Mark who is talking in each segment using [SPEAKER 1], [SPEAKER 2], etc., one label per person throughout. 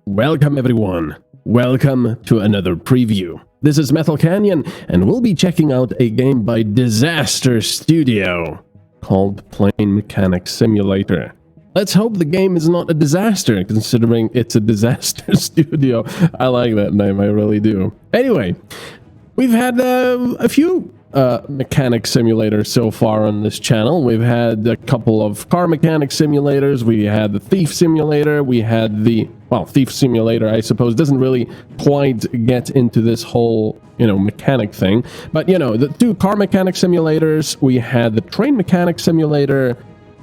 [SPEAKER 1] Welcome everyone. Welcome to another preview. This is MetalCanyon, and we'll be checking out a game by Disaster Studio called Plane Mechanic Simulator. Let's hope the game is not a disaster, considering it's a Disaster Studio. I like that name, I really do. Anyway, we've had a few mechanic simulators so far on this channel. We've had a couple of car mechanic simulators. We had the thief simulator. We had the, well, thief simulator, I suppose, doesn't really quite get into this whole, mechanic thing. But, the two car mechanic simulators. We had the train mechanic simulator.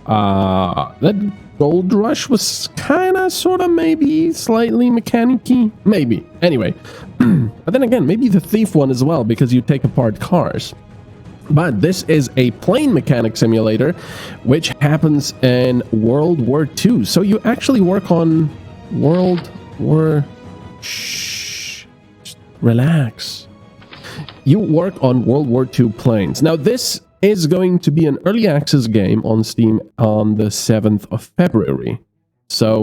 [SPEAKER 1] That Gold Rush was kind of, sort of, maybe slightly mechanic-y. Maybe. Anyway. But then again, maybe the thief one as well, because you take apart cars. But this is a plane mechanic simulator, which happens in World War II. So you actually work on World War... Shh. Just relax. You work on World War II planes. Now, this is going to be an early access game on Steam on the 7th of February. So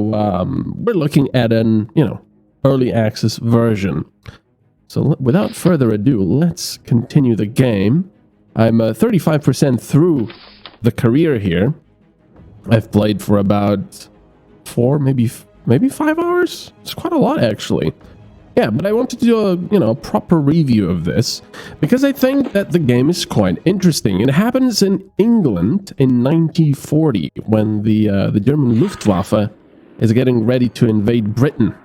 [SPEAKER 1] we're looking at an, early access version. So without further ado, let's continue the game. I'm 35% through the career here. I've played for about 4, maybe 5 hours. It's quite a lot, actually. Yeah, but I wanted to do a proper review of this because I think that the game is quite interesting. It happens in England in 1940 when the German Luftwaffe is getting ready to invade Britain.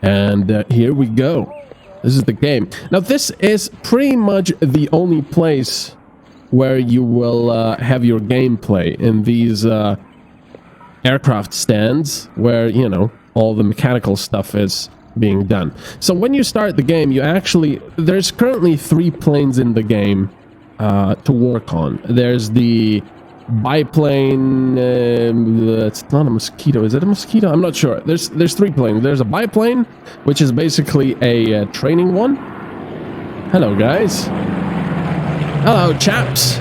[SPEAKER 1] And here we go. This is the game. Now, this is pretty much the only place where you will have your gameplay in these aircraft stands where, all the mechanical stuff is being done. So when you start the game, there's currently 3 planes in the game to work on. There's the biplane, it's not a Mosquito. Is it a Mosquito? I'm not sure. There's 3 planes. There's a biplane, which is basically a training one. Hello, guys. Hello, chaps.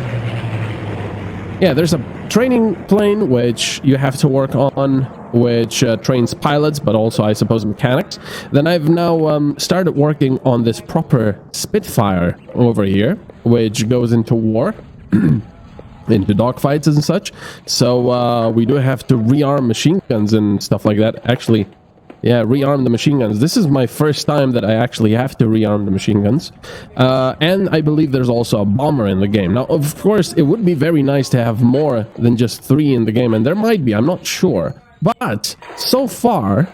[SPEAKER 1] Yeah, there's a training plane, which you have to work on, which trains pilots, but also, I suppose, mechanics. Then I've now started working on this proper Spitfire over here, which goes into war. Into dogfights and such. So we do have to rearm machine guns and stuff like that. Actually, yeah, rearm the machine guns. This is my first time that I actually have to rearm the machine guns. And I believe there's also a bomber in the game. Now, of course, it would be very nice to have more than just 3 in the game, and there might be, I'm not sure. But so far,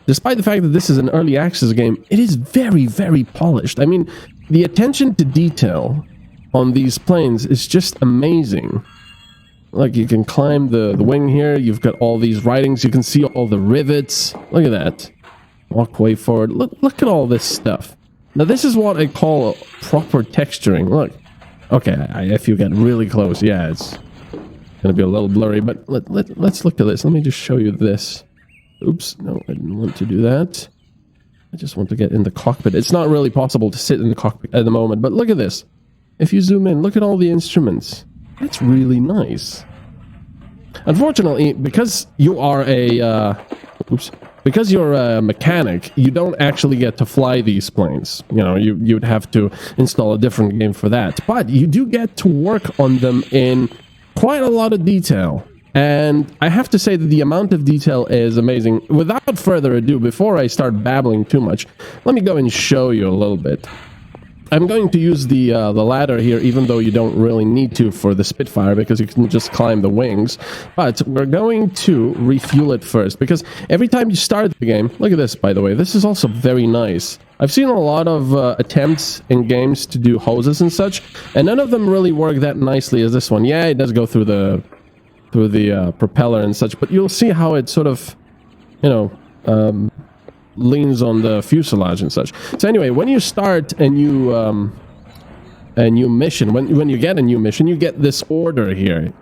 [SPEAKER 1] despite the fact that this is an early access game, it is very, very polished. I mean, the attention to detail on these planes is just amazing. Like, you can climb the wing here. You've got all these writings. You can see all the rivets. Look at that. Walkway forward. Look at all this stuff. Now, this is what I call proper texturing. Look. Okay, if you get really close, yeah, it's gonna be a little blurry, but let's look at this. Let me just show you this. Oops, no, I didn't want to do that. I just want to get in the cockpit. It's not really possible to sit in the cockpit at the moment, but look at this. If you zoom in, look at all the instruments. That's really nice. Unfortunately, because you are because you're a mechanic, you don't actually get to fly these planes. You'd have to install a different game for that. But you do get to work on them in quite a lot of detail. And I have to say that the amount of detail is amazing. Without further ado, before I start babbling too much, let me go and show you a little bit. I'm going to use the ladder here, even though you don't really need to for the Spitfire, because you can just climb the wings. But we're going to refuel it first, because every time you start the game... Look at this, by the way. This is also very nice. I've seen a lot of attempts in games to do hoses and such, and none of them really work that nicely as this one. Yeah, it does go through the propeller and such, but you'll see how it sort of, leans on the fuselage and such. So anyway, when you start a new mission, when you get a new mission, you get this order here,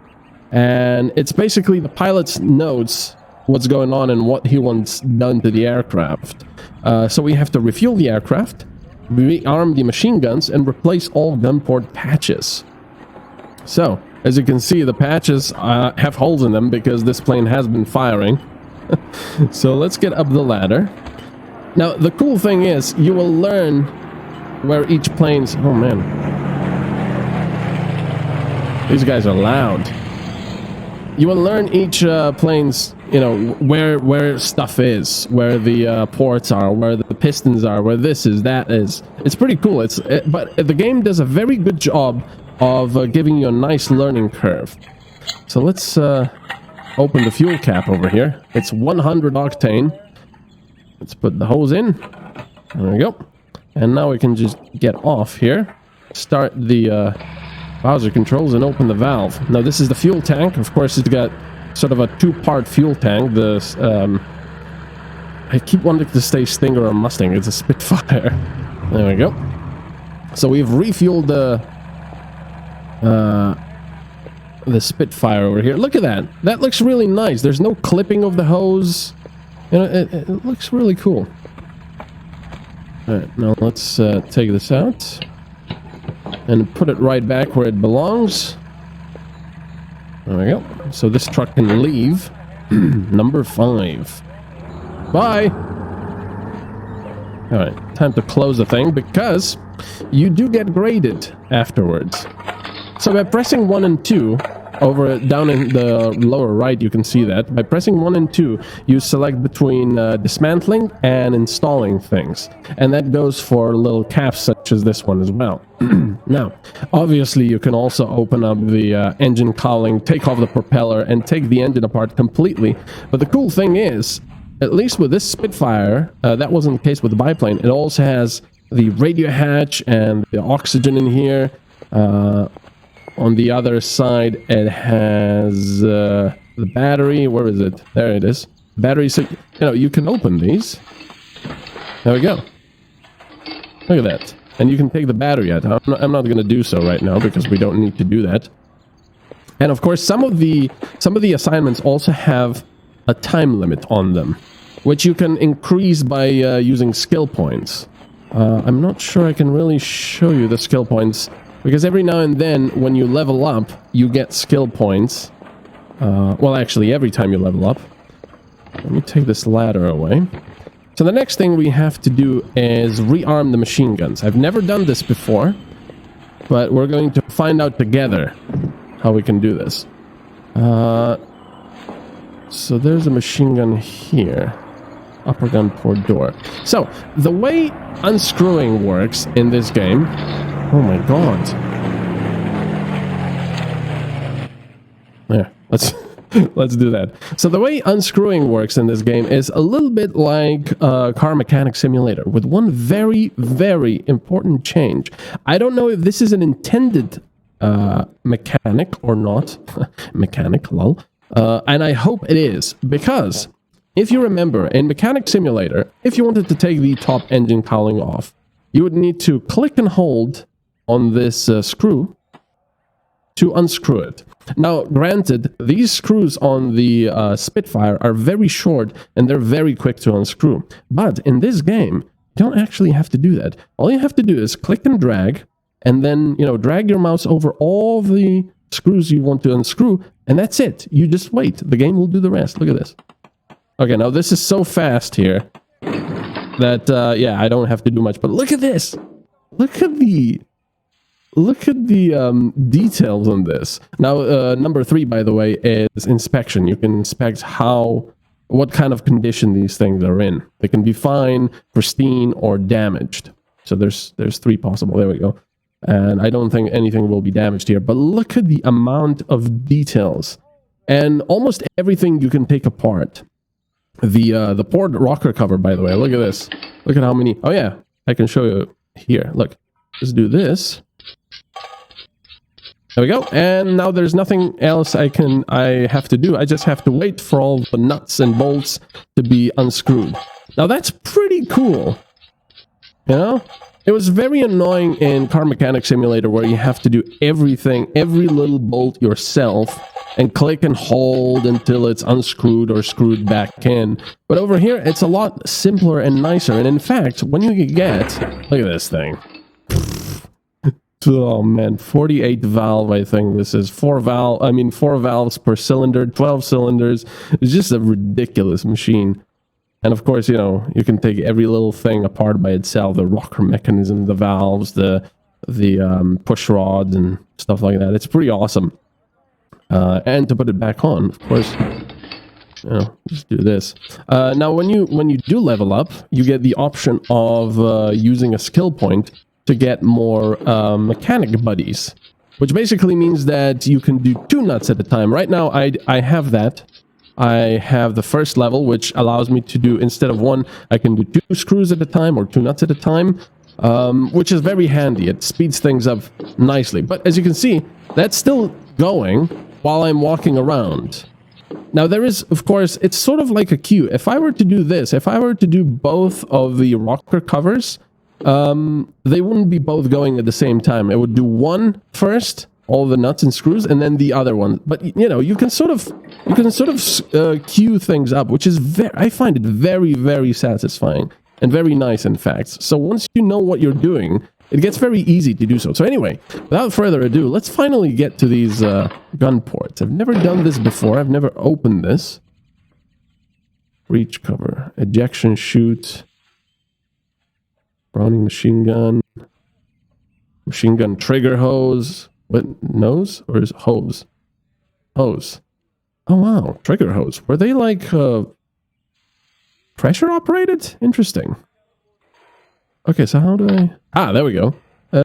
[SPEAKER 1] and it's basically the pilot's notes what's going on and what he wants done to the aircraft. So we have to refuel the aircraft, rearm the machine guns, and replace all gun port patches. So as you can see, the patches have holes in them because this plane has been firing. So let's get up the ladder. Now, the cool thing is, you will learn where each plane's... Oh, man. These guys are loud. You will learn each plane's, you know, where stuff is, where the ports are, where the pistons are, where this is, that is. It's pretty cool. But the game does a very good job of giving you a nice learning curve. So let's open the fuel cap over here. It's 100 octane. Let's put the hose in. There we go. And now we can just get off here. Start the Bowser controls and open the valve. Now this is the fuel tank. Of course, it's got sort of a two-part fuel tank. I keep wanting to say Stinger or Mustang. It's a Spitfire. There we go. So we've refueled the Spitfire over here. Look at that. That looks really nice. There's no clipping of the hose. You know, it looks really cool. Alright, now let's take this out and put it right back where it belongs. There we go. So this truck can leave. Number 5. Bye! Alright, time to close the thing because you do get graded afterwards. So by pressing 1 and 2, down in the lower right you can see that. By pressing 1 and 2, you select between dismantling and installing things. And that goes for little caps such as this one as well. Now, obviously you can also open up the engine cowling, take off the propeller, and take the engine apart completely. But the cool thing is, at least with this Spitfire, that wasn't the case with the biplane, it also has the radio hatch and the oxygen in here. On the other side, it has the battery. Where is it? There it is. Battery, so, you know, you can open these. There we go. Look at that. And you can take the battery out. I'm not going to do so right now because we don't need to do that. And of course, some of the assignments also have a time limit on them, which you can increase by using skill points. I'm not sure I can really show you the skill points, because every now and then, when you level up, you get skill points. Well, actually, every time you level up. Let me take this ladder away. So the next thing we have to do is rearm the machine guns. I've never done this before, but we're going to find out together how we can do this. So there's a machine gun here. Upper gun port door. So, the way unscrewing works in this game... Oh my god. Yeah, let's do that. So the way unscrewing works in this game is a little bit like Car Mechanic Simulator, with one very, very important change. I don't know if this is an intended mechanic or not. Mechanic, lol. And I hope it is, because if you remember, in Mechanic Simulator, if you wanted to take the top engine cowling off, you would need to click and hold on this screw to unscrew it. Now, granted, these screws on the Spitfire are very short and they're very quick to unscrew. But in this game, you don't actually have to do that. All you have to do is click and drag, and then, you know, drag your mouse over all the screws you want to unscrew, and that's it. You just wait. The game will do the rest. Look at this. Okay, now this is so fast here that, yeah, I don't have to do much. But look at this. Look at the details on this. Now, number 3, by the way, is inspection. You can inspect what kind of condition these things are in. They can be fine, pristine, or damaged. So there's 3 possible. There we go. And I don't think anything will be damaged here. But look at the amount of details. And almost everything you can take apart. The port rocker cover, by the way, look at this. Look at how many... Oh yeah, I can show you here. Look, let's do this. There we go. And now there's nothing else I have to do. I just have to wait for all the nuts and bolts to be unscrewed. Now that's pretty cool. You know? It was very annoying in Car Mechanic Simulator where you have to do everything, every little bolt yourself, and click and hold until it's unscrewed or screwed back in. But over here, it's a lot simpler and nicer. And in fact, when you get... Look at this thing. Oh man, 48 valve, I think this is. 4 valves per cylinder, 12 cylinders. It's just a ridiculous machine. And of course, you know, you can take every little thing apart by itself. The rocker mechanism, the valves, the push rods and stuff like that. It's pretty awesome. And to put it back on, of course, you know, just do this. Now, when you do level up, you get the option of using a skill point to get more mechanic buddies, which basically means that you can do 2 nuts at a time. Right now, I have that. I have the first level, which allows me to do, instead of 1, I can do 2 screws at a time or 2 nuts at a time, which is very handy. It speeds things up nicely. But as you can see, that's still going while I'm walking around. Now there is, of course, it's sort of like a queue. If I were to do this, if I were to do both of the rocker covers, they wouldn't be both going at the same time. It would do 1 first, all the nuts and screws, and then the other one. But you know, you can sort of queue things up, which is I find it very, very satisfying and very nice, in fact. So once you know what you're doing, it gets very easy to do so. So anyway, without further ado, let's finally get to these gun ports. I've never done this before. I've never opened this. Breech cover, ejection chute, Browning machine gun trigger hose. What, nose or is hose? Hose. Oh wow, trigger hose. Were they like pressure operated? Interesting. Okay, so how do I... Ah, there we go.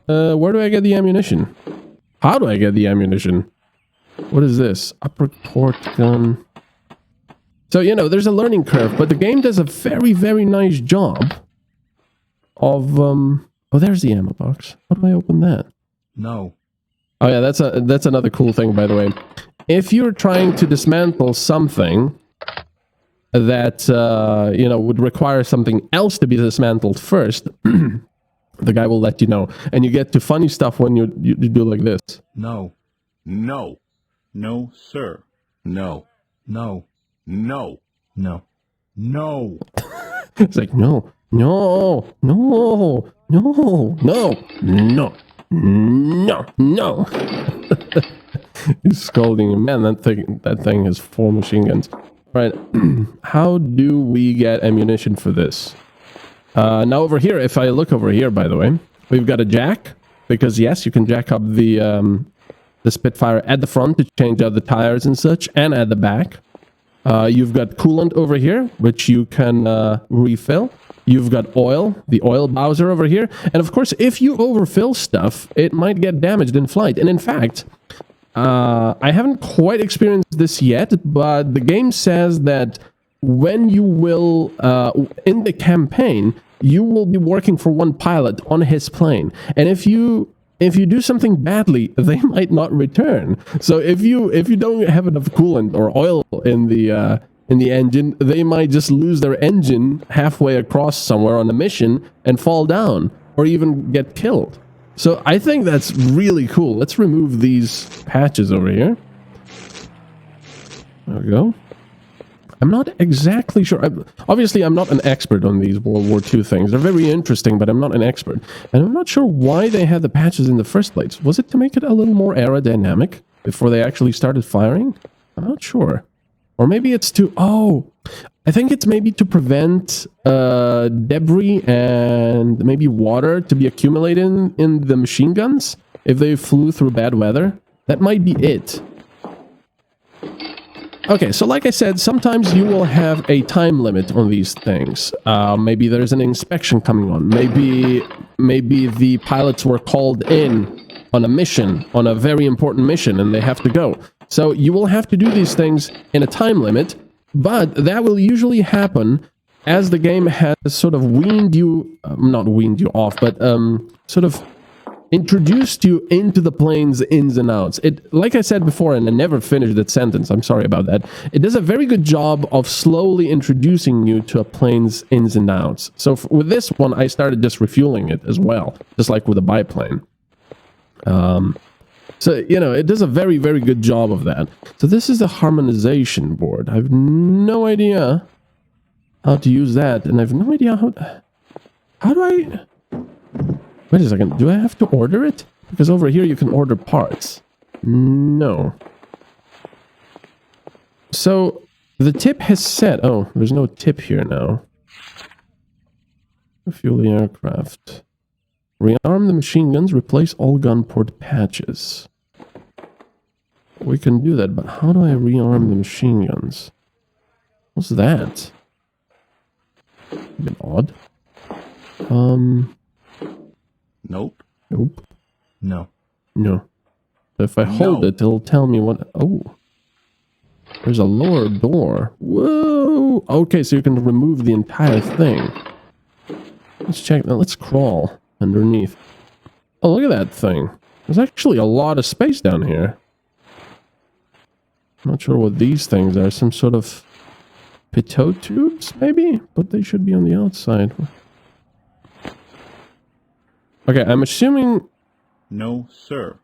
[SPEAKER 1] Where do I get the ammunition? How do I get the ammunition? What is this? Upper port gun. So, you know, there's a learning curve, but the game does a very, very nice job of... Oh, there's the ammo box. How do I open that?
[SPEAKER 2] No.
[SPEAKER 1] Oh yeah, that's another cool thing, by the way. If you're trying to dismantle something that, you know, would require something else to be dismantled first, the guy will let you know. And you get to funny stuff when you do like this.
[SPEAKER 2] No. No. No, sir. No. No. No. No. No.
[SPEAKER 1] It's like, no. No. No. No. No. No. No. No. He's scolding him. Man, that thing has 4 machine guns. Right, how do we get ammunition for this? Now over here, if I look over here, by the way, we've got a jack, because yes, you can jack up the Spitfire at the front to change out the tires and such, and at the back. You've got coolant over here, which you can refill. You've got oil, the oil bowser over here, and of course, if you overfill stuff, it might get damaged in flight, and in fact... I haven't quite experienced this yet, but the game says that when you will, in the campaign, you will be working for one pilot on his plane. And if you do something badly, they might not return. So if you don't have enough coolant or oil in the engine, they might just lose their engine halfway across somewhere on a mission and fall down or even get killed. So I think that's really cool. Let's remove these patches over here. There we go. I'm not exactly sure. Obviously, I'm not an expert on these World War II things. They're very interesting, but I'm not an expert. And I'm not sure why they had the patches in the first place. Was it to make it a little more aerodynamic before they actually started firing? I'm not sure. Or maybe it's to... Oh, I think it's maybe to prevent debris and maybe water to be accumulated in the machine guns if they flew through bad weather. That might be it. Okay, so like I said, sometimes you will have a time limit on these things. Maybe there's an inspection coming on. Maybe the pilots were called in on a mission, on a very important mission, and they have to go. So you will have to do these things in a time limit, but that will usually happen as the game has sort of weaned you, not weaned you off, but sort of introduced you into the plane's ins and outs. It, like I said before, and I never finished that sentence, I'm sorry about that, it does a very good job of slowly introducing you to a plane's ins and outs. So with this one, I started just refueling it as well, just like with a biplane. So, you know, it does a very, very good job of that. So this is the harmonization board. I have no idea how to use that, and I have no idea how do I... Wait a second, do I have to order it? Because over here you can order parts. No. So, the tip has set... Oh, there's no tip here now. Fuel the aircraft. Rearm the machine guns, replace all gun port patches. We can do that, but how do I rearm the machine guns? What's that? A bit odd.
[SPEAKER 2] Nope.
[SPEAKER 1] Nope.
[SPEAKER 2] No.
[SPEAKER 1] No. If I hold it, it'll tell me what... Oh. There's a lower door. Whoa! Okay, so you can remove the entire thing. Let's check that. Let's crawl underneath. Oh, look at that thing. There's actually a lot of space down here. I'm not sure what these things are. Some sort of pitot tubes, maybe? But they should be on the outside. Okay, I'm assuming...
[SPEAKER 2] No, sir.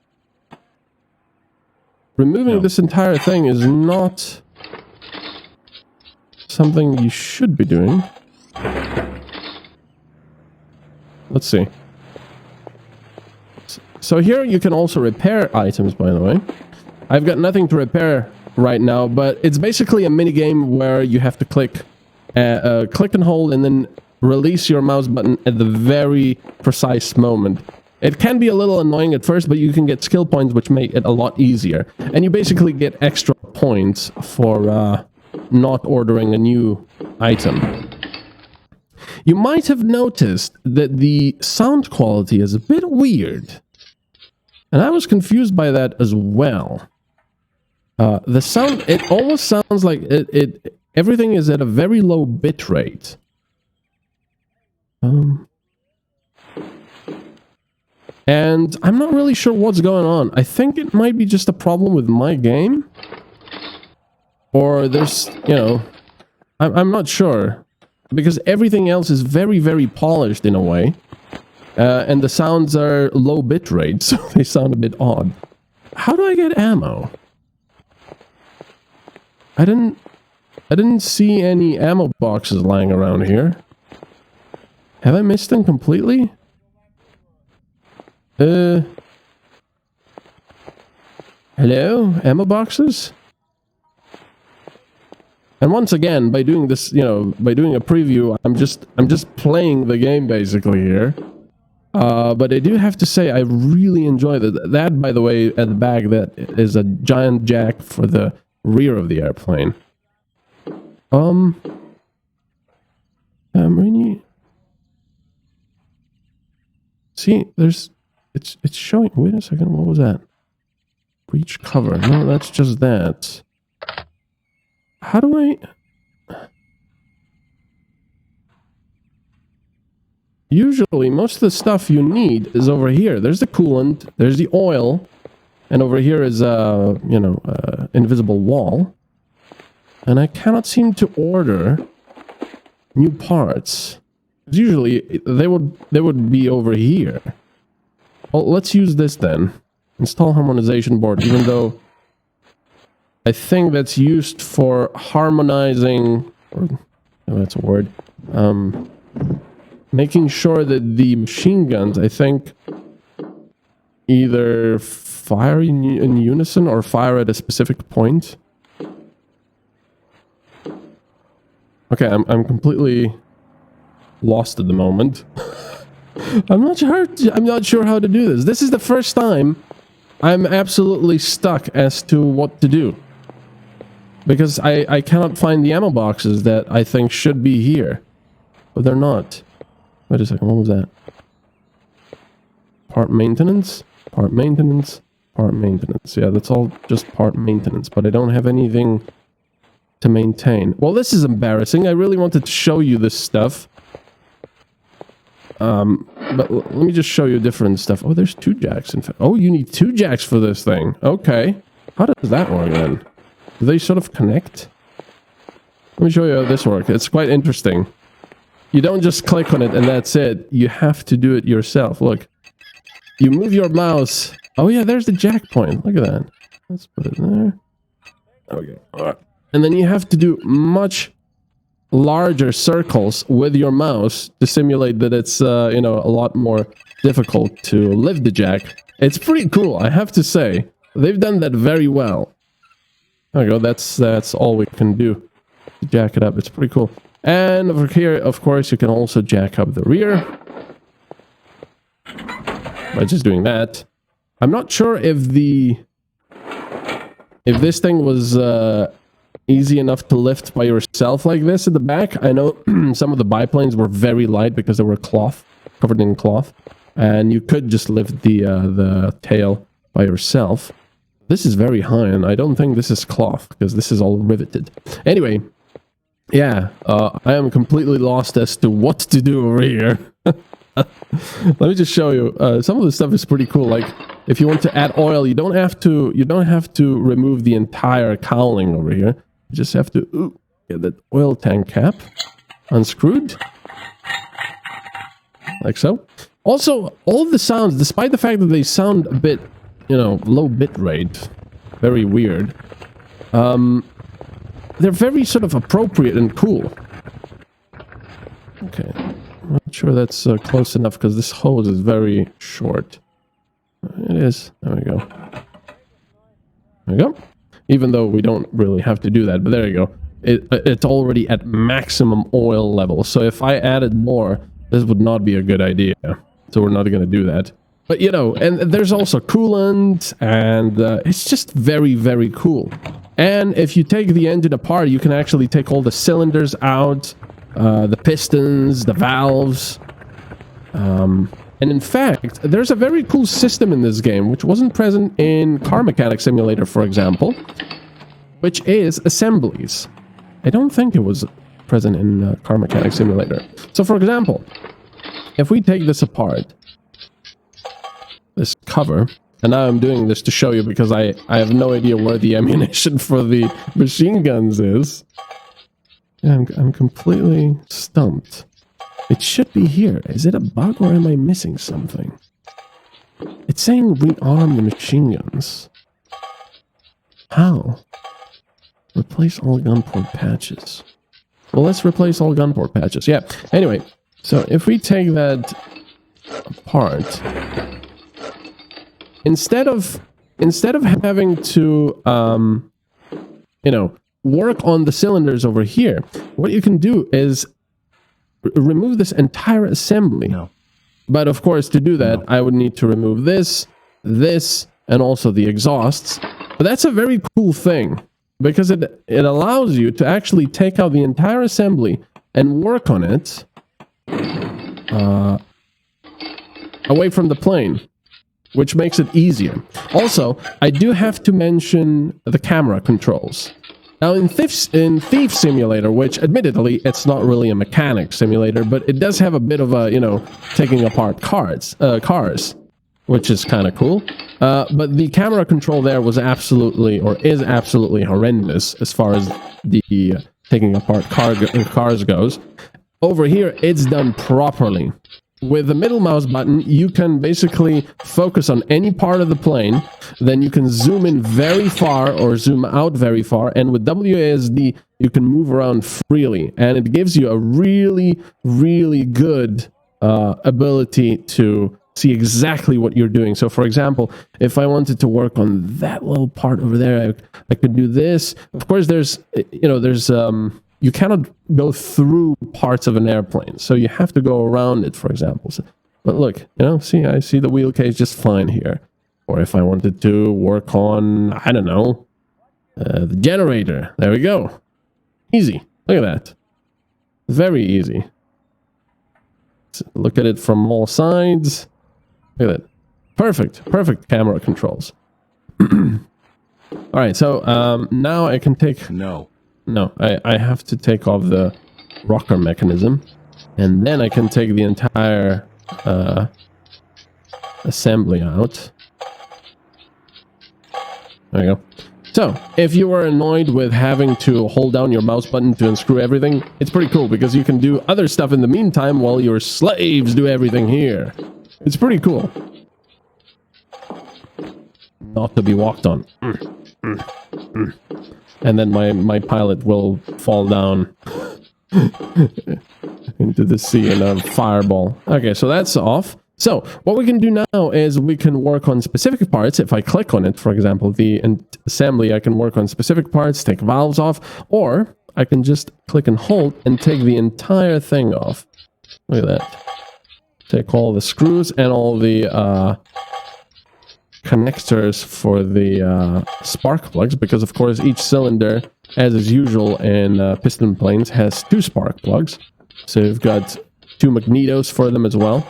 [SPEAKER 1] Removing
[SPEAKER 2] No.
[SPEAKER 1] this entire thing is not something you should be doing. Let's see. So here you can also repair items, by the way. I've got nothing to repair right now, but it's basically a mini game where you have to click and hold and then release your mouse button at the very precise moment. It can be a little annoying at first, but you can get skill points which make it a lot easier. And you basically get extra points for not ordering a new item. You might have noticed that the sound quality is a bit weird. And I was confused by that as well. The sound, it almost sounds like everything is at a very low bit rate. And I'm not really sure what's going on. I think it might be just a problem with my game. Or there's, you know, I'm not sure. Because everything else is very, very polished in a way. And the sounds are low bit rate, so they sound a bit odd. How do I get ammo? I didn't see any ammo boxes lying around here. Have I missed them completely? Hello? Ammo boxes? And once again, by doing this, you know, by doing a preview, I'm just playing the game basically here. But I do have to say, I really enjoy that. That, by the way, at the back, that is a giant jack for the rear of the airplane. I'm really... See, there's... It's showing... Wait a second, what was that? Breach cover. No, that's just that. How do I... Usually, most of the stuff you need is over here. There's the coolant, there's the oil, and over here is a, you know, invisible wall. And I cannot seem to order new parts. Usually, they would be over here. Well, let's use this then. Install harmonization board, even though I think that's used for harmonizing, or, oh, that's a word, making sure that the machine guns, I think, either fire in unison or fire at a specific point. Okay, I'm completely lost at the moment. I'm not sure how to do this. This is the first time I'm absolutely stuck as to what to do. Because I cannot find the ammo boxes that I think should be here. But they're not. Wait a second, what was that? Part maintenance? Part maintenance? Part maintenance. Yeah, that's all just part maintenance, but I don't have anything to maintain. Well, this is embarrassing. I really wanted to show you this stuff. But let me just show you different stuff. Oh, there's 2 jacks in fact. Oh, you need 2 jacks for this thing. Okay. How does that work then? Do they sort of connect? Let me show you how this works. It's quite interesting. You don't just click on it and that's it. You have to do it yourself. Look. You move your mouse. Oh yeah, there's the jack point. Look at that. Let's put it there. Okay. All right. And then you have to do much larger circles with your mouse to simulate that it's, you know, a lot more difficult to lift the jack. It's pretty cool, I have to say. They've done that very well. There we go, that's all we can do to jack it up. It's pretty cool. And over here, of course, you can also jack up the rear by just doing that. I'm not sure if this thing was easy enough to lift by yourself like this at the back. I know some of the biplanes were very light because they were covered in cloth, and you could just lift the tail by yourself. This is very high, and I don't think this is cloth because this is all riveted. Anyway, yeah, I am completely lost as to what to do over here. Let me just show you. Some of the stuff is pretty cool. Like, if you want to add oil, you don't have to remove the entire cowling over here. You just have to get that oil tank cap unscrewed, like so. Also, all the sounds, despite the fact that they sound a bit, you know, low bit rate, very weird. They're very sort of appropriate and cool. Okay. I'm not sure that's close enough because this hose is very short. It is. There we go. There we go. Even though we don't really have to do that, but there you go. It's already at maximum oil level. So if I added more, this would not be a good idea. So we're not going to do that. But, you know, and there's also coolant, and it's just very, very cool. And if you take the engine apart, you can actually take all the cylinders out, the pistons, the valves. And in fact, there's a very cool system in this game, which wasn't present in Car Mechanic Simulator, for example, which is assemblies. I don't think it was present in Car Mechanic Simulator. So, for example, if we take this apart, this cover, and now I'm doing this to show you because I have no idea where the ammunition for the machine guns is. Yeah, I'm completely stumped. It should be here. Is it a bug or am I missing something? It's saying rearm the machine guns. How? Replace all gun port patches. Well, let's replace all gun port patches. Yeah. Anyway, so if we take that apart, instead of having to you know, work on the cylinders over here, what you can do is remove this entire assembly.
[SPEAKER 2] No.
[SPEAKER 1] But of course, to do that, I would need to remove this, and also the exhausts. But that's a very cool thing, because it allows you to actually take out the entire assembly and work on it away from the plane, which makes it easier. Also, I do have to mention the camera controls. Now, in Thief Simulator, which admittedly, it's not really a mechanic simulator, but it does have a bit of a, you know, taking apart cars, which is kind of cool. But the camera control there was absolutely, or is absolutely horrendous as far as the taking apart cars goes. Over here, it's done properly. With the middle mouse button, you can basically focus on any part of the plane, then you can zoom in very far or zoom out very far, and with WASD, you can move around freely, and it gives you a really, really good ability to see exactly what you're doing. So, for example, if I wanted to work on that little part over there, I could do this. Of course, there's, you know, there's... you cannot go through parts of an airplane, so you have to go around it, for example. So, but look, you know, see, I see the wheel cage just fine here. Or if I wanted to work on, I don't know, the generator. There we go. Easy. Look at that. Very easy. So look at it from all sides. Look at that. Perfect. Perfect camera controls. All right, so now I can take... No, I have to take off the rocker mechanism, and then I can take the entire assembly out. There you go. So, if you were annoyed with having to hold down your mouse button to unscrew everything, it's pretty cool, because you can do other stuff in the meantime while your slaves do everything here. It's pretty cool. Not to be walked on. And then my pilot will fall down into the sea in a fireball. Okay, so that's off. So what we can do now is we can work on specific parts. If I click on it, for example, the assembly, I can work on specific parts, take valves off, or I can just click and hold and take the entire thing off. Look at that. Take all the screws and all the connectors for the spark plugs, because of course each cylinder, as is usual in piston planes, has 2 spark plugs. So you've got 2 magnetos for them as well.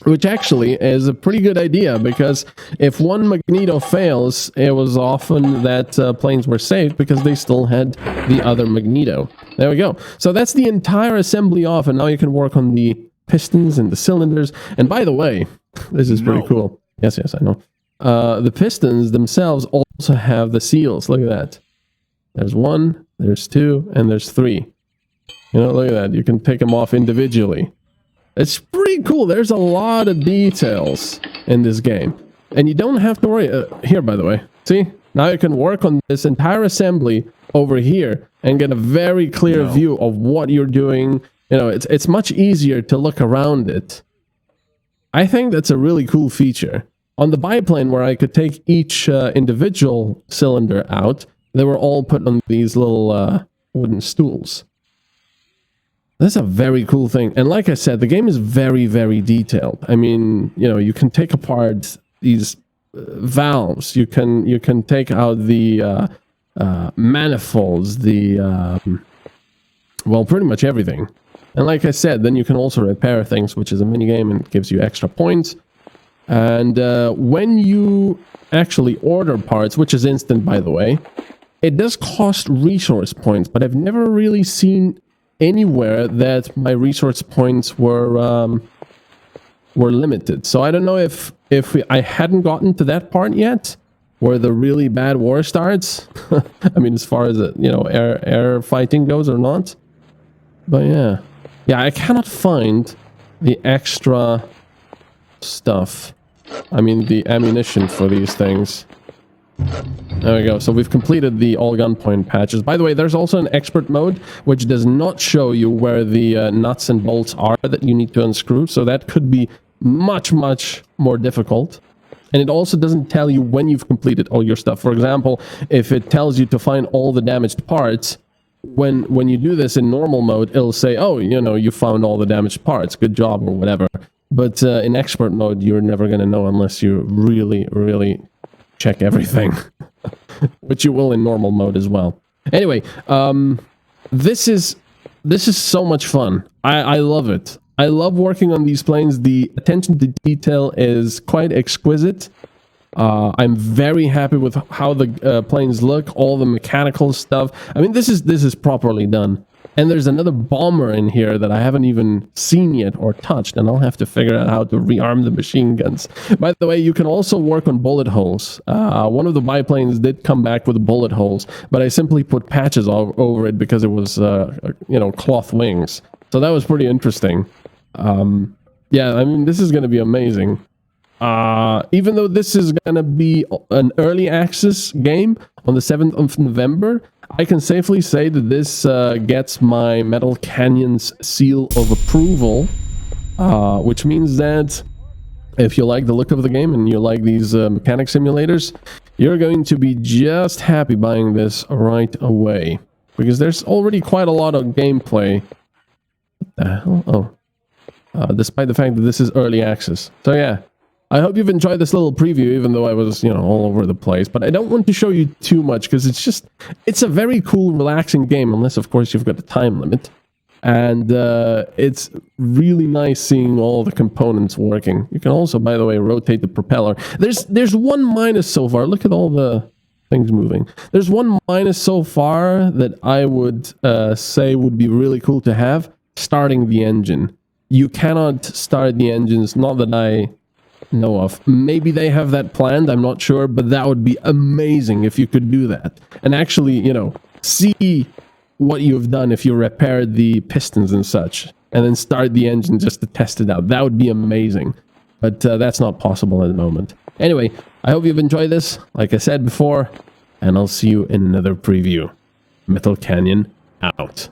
[SPEAKER 1] Which actually is a pretty good idea, because if one magneto fails, it was often that planes were saved because they still had the other magneto. There we go. So that's the entire assembly off, and now you can work on the pistons and the cylinders. And by the way, this is pretty cool. Yes, I know. The pistons themselves also have the seals. Look at that. There's 1, there's 2, and there's 3. You know, look at that. You can take them off individually. It's pretty cool. There's a lot of details in this game. And you don't have to worry. Here, by the way. See? Now you can work on this entire assembly over here and get a very clear view of what you're doing. You know, it's much easier to look around it. I think that's a really cool feature. On the biplane, where I could take each individual cylinder out, they were all put on these little wooden stools. That's a very cool thing. And like I said, the game is very, very detailed. I mean, you know, you can take apart these valves. You can take out the manifolds, well, pretty much everything. And like I said, then you can also repair things, which is a mini game and gives you extra points. And when you actually order parts, which is instant, by the way, it does cost resource points, but I've never really seen anywhere that my resource points were limited. So I don't know if I hadn't gotten to that part yet, where the really bad war starts. I mean, as far as you know, air fighting goes or not. But yeah, I cannot find the extra stuff. I mean, the ammunition for these things. There we go. So we've completed the all gunpoint patches. By the way, there's also an expert mode, which does not show you where the nuts and bolts are that you need to unscrew. So that could be much, much more difficult. And it also doesn't tell you when you've completed all your stuff. For example, if it tells you to find all the damaged parts, when you do this in normal mode, it'll say, oh, you know, you found all the damaged parts. Good job, or whatever. But in expert mode, you're never going to know unless you really, really check everything, which you will in normal mode as well. Anyway, this is so much fun. I love it. I love working on these planes. The attention to detail is quite exquisite. I'm very happy with how the planes look, all the mechanical stuff. I mean, this is properly done. And there's another bomber in here that I haven't even seen yet or touched, and I'll have to figure out how to rearm the machine guns. By the way, you can also work on bullet holes. One of the biplanes did come back with bullet holes, but I simply put patches all over it because it was, you know, cloth wings. So that was pretty interesting. Yeah, I mean, this is going to be amazing. Even though this is going to be an early access game on the 7th of November, I can safely say that this gets my MetalCanyon's seal of approval, which means that if you like the look of the game and you like these mechanic simulators, you're going to be just happy buying this right away, because there's already quite a lot of gameplay. What the hell? Oh, despite the fact that this is early access. So yeah, I hope you've enjoyed this little preview, even though I was, you know, all over the place. But I don't want to show you too much, because it's a very cool, relaxing game, unless, of course, you've got a time limit. And it's really nice seeing all the components working. You can also, by the way, rotate the propeller. There's one minus so far. Look at all the things moving. There's one minus so far that I would say would be really cool to have: starting the engine. You cannot start the engines, not that I know of. Maybe they have that planned, I'm not sure, but that would be amazing if you could do that. And actually, you know, see what you've done if you repaired the pistons and such, and then start the engine just to test it out. That would be amazing. But that's not possible at the moment. Anyway, I hope you've enjoyed this, like I said before, and I'll see you in another preview. MetalCanyon out.